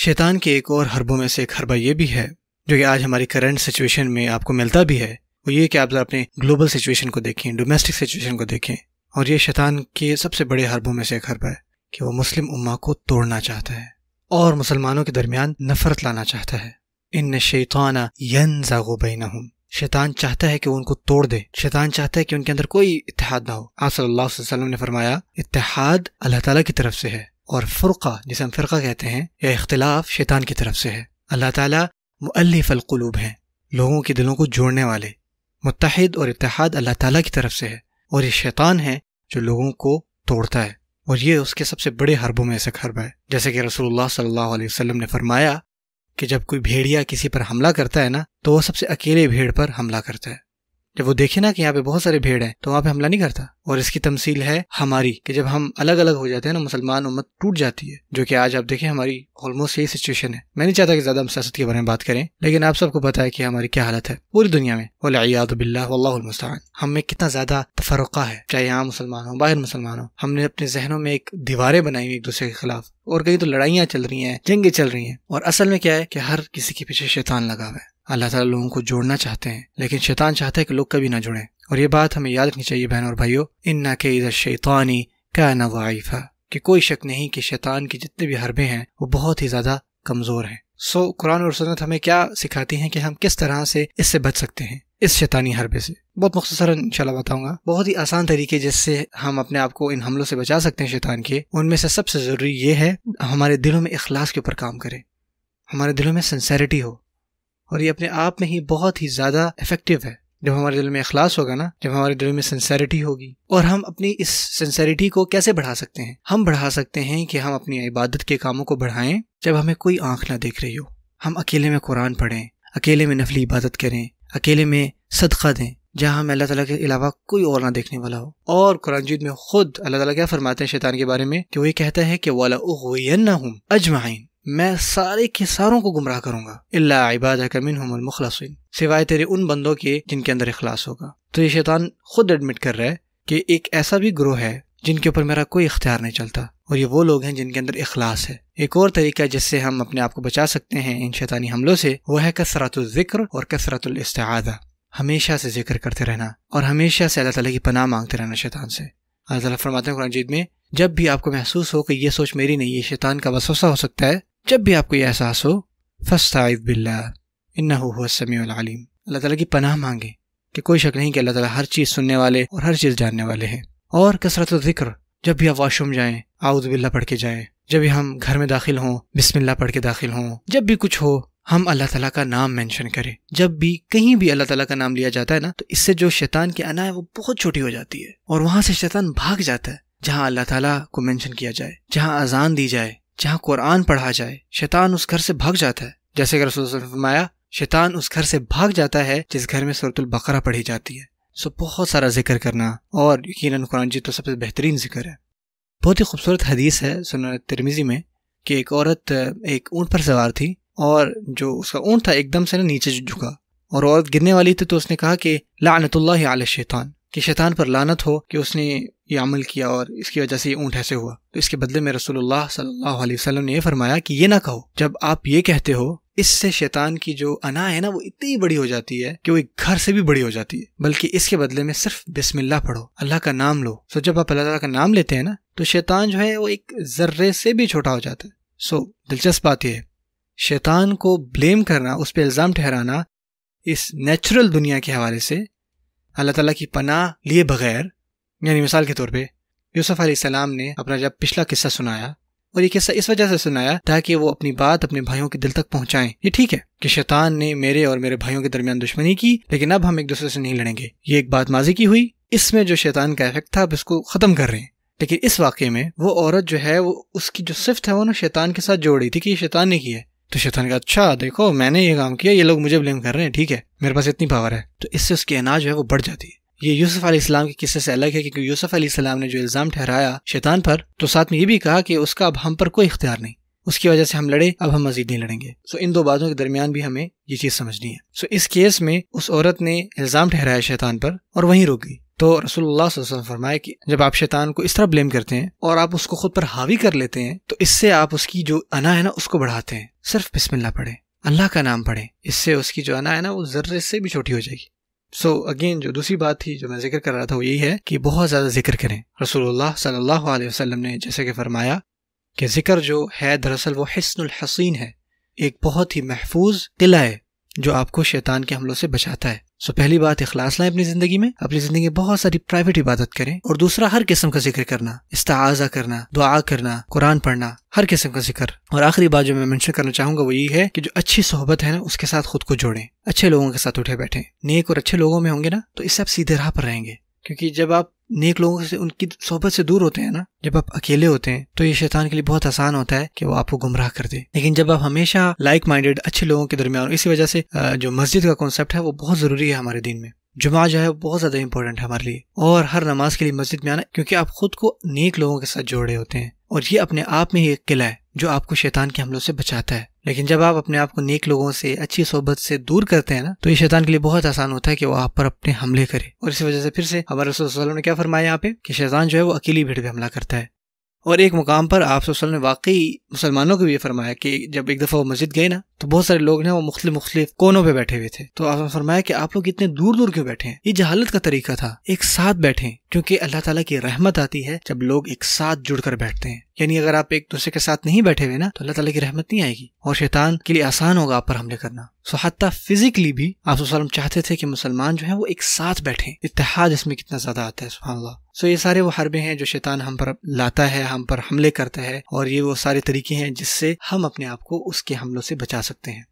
شیطان کے ایک اور حربوں میں سے ایک حربہ یہ بھی ہے جو کہ آج ہماری کرنٹ سچویشن میں آپ کو ملتا بھی ہے، وہ یہ کہ آپ ذرا اپنے گلوبل سچویشن کو دیکھیں، ڈومیسٹک سچویشن کو دیکھیں، اور یہ شیطان کے سب سے بڑے حربوں میں سے ایک حربہ ہے کہ وہ مسلم امہ کو توڑنا چاہتا ہے اور مسلمانوں کے درمیان نفرت لانا چاہتا ہے۔ ان الشیطان ینزغ بینہم، شیطان چاہتا ہے کہ وہ ان کو توڑ دے، شیطان چاہتا ہے کہ ان کے اندر کوئی اتحاد نہ ہو۔ آپ صلی اللہ علیہ وسلم نے فرمایا اتحاد اللہ تعالیٰ کی طرف سے ہے، اور فرقہ جسے ہم فرقہ کہتے ہیں یا اختلاف شیطان کی طرف سے ہے۔ اللہ تعالیٰ مؤلف القلوب ہیں، لوگوں کے دلوں کو جوڑنے والے۔ متحد اور اتحاد اللہ تعالیٰ کی طرف سے ہے، اور یہ شیطان ہے جو لوگوں کو توڑتا ہے، اور یہ اس کے سب سے بڑے حربوں میں سے ایک حرب ہے۔ جیسے کہ رسول اللہ صلی اللہ علیہ وسلم نے فرمایا کہ جب کوئی بھیڑیا کسی پر حملہ کرتا ہے نا تو وہ سب سے اکیلے بھیڑ پر حملہ کرتا ہے۔ جب وہ دیکھے نا کہ یہاں پہ بہت سارے بھیڑ ہیں تو وہاں پہ حملہ نہیں کرتا، اور اس کی تمثیل ہے ہماری کہ جب ہم الگ الگ ہو جاتے ہیں نا مسلمان امت ٹوٹ جاتی ہے، جو کہ آج آپ دیکھیں ہماری آلموسٹ یہی سچویشن ہے۔ میں نہیں چاہتا کہ زیادہ ہم سیاست کے بارے میں بات کریں، لیکن آپ سب کو پتہ ہے کہ ہماری کیا حالت ہے پوری دنیا میں، والعیاذ باللہ واللہ المستعان۔ ہم میں کتنا زیادہ تفرقہ ہے، چاہے یہاں مسلمان ہوں باہر مسلمان ہوں، ہم نے اپنے ذہنوں میں ایک دیواریں بنائی ہوئی ایک دوسرے کے خلاف، اور کہیں تو لڑائیاں چل رہی ہیں، جنگیں چل رہی ہیں، اور اصل میں کیا ہے کہ ہر کسی کے پیچھے شیطان لگا ہوا ہے۔ اللہ تعالیٰ لوگوں کو جوڑنا چاہتے ہیں، لیکن شیطان چاہتا ہے کہ لوگ کبھی نہ جڑیں، اور یہ بات ہمیں یاد رکھنی چاہیے بہنوں اور بھائیوں، اِنَّ کَیْدَ الشَّیْطَانِ کَانَ ضَعِیفًا، کہ کوئی شک نہیں کہ شیطان کی جتنے بھی حربے ہیں وہ بہت ہی زیادہ کمزور ہیں۔ قرآن اور سنت ہمیں کیا سکھاتی ہیں کہ ہم کس طرح سے اس سے بچ سکتے ہیں، اس شیطانی حربے سے۔ بہت مختصراً انشاءاللہ بتاؤں گا، بہت ہی آسان طریقے جس سے ہم اپنے آپ کو ان حملوں سے بچا سکتے ہیں شیطان کے۔ ان میں سے سب سے ضروری یہ ہے ہمارے دلوں میں اخلاص کے اوپر کام کریں، ہمارے دلوں میں سنسیریٹی ہو، اور یہ اپنے آپ میں ہی بہت ہی زیادہ افیکٹو ہے۔ جب ہمارے دل میں اخلاص ہوگا نا، جب ہمارے دل میں سنسیریٹی ہوگی، اور ہم اپنی اس سنسیریٹی کو کیسے بڑھا سکتے ہیں؟ ہم بڑھا سکتے ہیں کہ ہم اپنی عبادت کے کاموں کو بڑھائیں جب ہمیں کوئی آنکھ نہ دیکھ رہی ہو، ہم اکیلے میں قرآن پڑھیں، اکیلے میں نفلی عبادت کریں، اکیلے میں صدقہ دیں جہاں ہمیں اللہ تعالیٰ کے علاوہ کوئی اور نہ دیکھنے والا ہو۔ اور قرآن مجید میں خود اللہ تعالیٰ کیا فرماتے ہیں شیطان کے بارے میں کہ وہ یہ کہتا ہے کہ وَلَأُغْوِيَنَّهُمْ أَجْمَعِينَ، میں سارے کے ساروں کو گمراہ کروں گا، الا عبادک منہم المخلصین، سوائے تیرے ان بندوں کے جن کے اندر اخلاص ہوگا۔ تو یہ شیطان خود ایڈمٹ کر رہا ہے کہ ایک ایسا بھی گروہ ہے جن کے اوپر میرا کوئی اختیار نہیں چلتا، اور یہ وہ لوگ ہیں جن کے اندر اخلاص ہے۔ ایک اور طریقہ جس سے ہم اپنے آپ کو بچا سکتے ہیں ان شیطانی حملوں سے، وہ ہے کثرت الذکر اور کثرت الاستعاذہ، ہمیشہ سے ذکر کرتے رہنا اور ہمیشہ سے اللہ تعالیٰ کی پناہ مانگتے رہنا شیطان سے۔ اللہ تعالیٰ فرماتے ہیں قرآن مجید میں، جب بھی آپ کو محسوس ہو کہ یہ سوچ میری نہیں، یہ شیطان کا وسوسہ ہو سکتا ہے، جب بھی آپ کو یہ احساس ہو، فاستعذ باللہ انہ هو السمیع العلیم، اللہ تعالیٰ کی پناہ مانگیں کہ کوئی شک نہیں کہ اللہ تعالیٰ ہر چیز سننے والے اور ہر چیز جاننے والے ہیں۔ اور کثرت الذکر، جب بھی آپ واش روم جائیں اعوذ باللہ پڑھ کے جائیں، جب بھی ہم گھر میں داخل ہوں بسم اللہ پڑھ کے داخل ہوں، جب بھی کچھ ہو ہم اللہ تعالیٰ کا نام مینشن کریں۔ جب بھی کہیں بھی اللہ تعالیٰ کا نام لیا جاتا ہے نا تو اس سے جو شیطان کی انا ہے وہ بہت چھوٹی ہو جاتی ہے، اور وہاں سے شیطان بھاگ جاتا ہے۔ جہاں اللہ تعالیٰ کو مینشن کیا جائے، جہاں اذان دی جائے، جہاں قرآن پڑھا جائے، شیطان اس گھر سے بھاگ جاتا ہے۔ جیسے کہ رسول اللہ صلی اللہ علیہ وسلم نے فرمایا، شیطان اس گھر سے بھاگ جاتا ہے جس گھر میں سورۃ البقرہ پڑھی جاتی ہے۔ بہت سارا ذکر کرنا، اور یقیناً قرآن جی تو سب سے بہترین ذکر ہے۔ بہت ہی خوبصورت حدیث ہے سنن ترمذی میں کہ ایک عورت ایک اونٹ پر سوار تھی، اور جو اس کا اونٹ تھا ایک دم سے نیچے جھکا، اور عورت گرنے والی تھی تو اس نے کہا کہ لعنت اللہ علی الشیطان، کہ شیطان پر لعنت ہو کہ اس نے یہ عمل کیا اور اس کی وجہ سے یہ اونٹ ایسے ہوا۔ تو اس کے بدلے میں رسول اللہ صلی اللہ علیہ وسلم نے یہ فرمایا کہ یہ نہ کہو، جب آپ یہ کہتے ہو اس سے شیطان کی جو انا ہے نا وہ اتنی بڑی ہو جاتی ہے کہ وہ ایک گھر سے بھی بڑی ہو جاتی ہے، بلکہ اس کے بدلے میں صرف بسم اللہ پڑھو، اللہ کا نام لو۔ جب آپ اللہ تعالیٰ کا نام لیتے ہیں نا تو شیطان جو ہے وہ ایک ذرے سے بھی چھوٹا ہو جاتا ہے۔ دلچسپ بات یہ ہے، شیطان کو بلیم کرنا، اس پہ الزام ٹھہرانا اس نیچرل دنیا کے حوالے سے اللہ تعالیٰ کی پناہ لیے بغیر، یعنی مثال کے طور پہ یوسف علیہ السلام نے اپنا جب پچھلا قصہ سنایا، اور یہ قصہ اس وجہ سے سنایا تاکہ وہ اپنی بات اپنے بھائیوں کے دل تک پہنچائیں۔ یہ ٹھیک ہے کہ شیطان نے میرے اور میرے بھائیوں کے درمیان دشمنی کی، لیکن اب ہم ایک دوسرے سے نہیں لڑیں گے، یہ ایک بات ماضی کی ہوئی، اس میں جو شیطان کا ایفیکٹ تھا اب اس کو ختم کر رہے ہیں۔ لیکن اس واقعے میں وہ عورت جو ہے وہ اس کی جو صفت ہے وہ نا شیطان کے ساتھ جوڑ رہی تھی کہ یہ شیطان نے کی ہے، تو شیطان کا اچھا دیکھو میں نے یہ کام کیا، یہ لوگ مجھے بلیم کر رہے ہیں، ٹھیک ہے میرے پاس اتنی پاور ہے، تو اس سے اس کی انا جو ہے وہ بڑھ جاتی ہے۔ یہ یوسف علیہ السلام کے قصے سے الگ ہے، کیونکہ یوسف علیہ السلام نے جو الزام ٹھہرایا شیطان پر تو ساتھ میں یہ بھی کہا کہ اس کا اب ہم پر کوئی اختیار نہیں، اس کی وجہ سے ہم لڑے، اب ہم مزید نہیں لڑیں گے۔ ان دو باتوں کے درمیان بھی ہمیں یہ چیز سمجھنی ہے۔ اس کیس میں اس عورت نے الزام ٹھہرایا شیطان پر اور وہیں رک گئی، تو رسول اللہ صلی اللہ علیہ وسلم فرمائے کہ جب آپ شیطان کو اس طرح بلیم کرتے ہیں اور آپ اس کو خود پر حاوی کر لیتے ہیں تو اس سے آپ اس کی جو انا ہے نا اس کو بڑھاتے ہیں. صرف بسم اللہ پڑھیں، اللہ کا نام پڑھیں، اس سے اس کی جو انا ہے نا وہ ذرے سے بھی چھوٹی ہو جائے گی. سو اگین جو دوسری بات تھی جو میں ذکر کر رہا تھا وہ یہی ہے کہ بہت زیادہ ذکر کریں. رسول اللہ صلی اللہ علیہ وسلم نے جیسے کہ فرمایا کہ ذکر جو ہے دراصل وہ حصن الحصین ہے، ایک بہت ہی محفوظ قلعہ ہے جو آپ کو شیطان کے حملوں سے بچاتا ہے. سو پہلی بات اخلاص لائیں اپنی زندگی میں بہت ساری پرائیویٹ عبادت کریں، اور دوسرا ہر قسم کا ذکر کرنا، استعاذہ کرنا، دعا کرنا، قرآن پڑھنا، ہر قسم کا ذکر. اور آخری بات جو میں منشن کرنا چاہوں گا وہ یہ ہے کہ جو اچھی صحبت ہے نا اس کے ساتھ خود کو جوڑیں، اچھے لوگوں کے ساتھ اٹھے بیٹھیں. نیک اور اچھے لوگوں میں ہوں گے نا تو اس سے آپ سیدھے راہ پر رہیں گے، کیونکہ جب آپ نیک لوگوں سے ان کی صحبت سے دور ہوتے ہیں نا، جب آپ اکیلے ہوتے ہیں تو یہ شیطان کے لیے بہت آسان ہوتا ہے کہ وہ آپ کو گمراہ کر دے. لیکن جب آپ ہمیشہ لائک مائنڈیڈ اچھے لوگوں کے درمیان، اسی وجہ سے جو مسجد کا کانسیپٹ ہے وہ بہت ضروری ہے ہمارے دین میں. جمعہ جو ہے وہ بہت زیادہ امپورٹنٹ ہے ہمارے لیے، اور ہر نماز کے لیے مسجد میں آنا، کیونکہ آپ خود کو نیک لوگوں کے ساتھ جوڑے ہوتے ہیں، اور یہ اپنے آپ میں ہی ایک قلعہ ہے جو آپ کو شیطان کے حملوں سے بچاتا ہے. لیکن جب آپ اپنے آپ کو نیک لوگوں سے، اچھی صحبت سے دور کرتے ہیں نا تو یہ شیطان کے لیے بہت آسان ہوتا ہے کہ وہ آپ پر اپنے حملے کرے. اور اسی وجہ سے پھر سے ہمارے رسول صلی اللہ علیہ وسلم نے کیا فرمایا یہاں پہ کہ شیطان جو ہے وہ اکیلی بھیڑ پہ حملہ کرتا ہے. اور ایک مقام پر آپ صلی اللہ علیہ وسلم نے واقعی مسلمانوں کو بھی یہ فرمایا کہ جب ایک دفعہ وہ مسجد گئے نا تو بہت سارے لوگ نا وہ مختلف کونوں پہ بیٹھے ہوئے تھے. تو آپ نے فرمایا کہ آپ لوگ اتنے دور دور کیوں بیٹھے ہیں؟ یہ جہالت کا طریقہ تھا. ایک ساتھ بیٹھیں، کیونکہ اللہ تعالیٰ کی رحمت آتی ہے جب لوگ ایک ساتھ جڑ کر بیٹھتے ہیں. یعنی اگر آپ ایک دوسرے کے ساتھ نہیں بیٹھے ہوئے نا تو اللہ تعالیٰ کی رحمت نہیں آئے گی، اور شیطان کے لیے آسان ہوگا آپ پر حملے کرنا. سو حتیٰ فزیکلی بھی آپ صلی اللہ علیہ وسلم چاہتے تھے کہ مسلمان جو ہیں وہ ایک ساتھ بیٹھیں. اتحاد اس میں کتنا زیادہ آتا ہے، سبحان اللہ. سو یہ سارے وہ حربے ہیں جو شیطان ہم پر لاتا ہے، ہم پر حملے کرتا ہے، اور یہ وہ سارے طریقے ہیں جس سے ہم اپنے آپ کو اس کے حملوں سے بچا سکتے ہیں.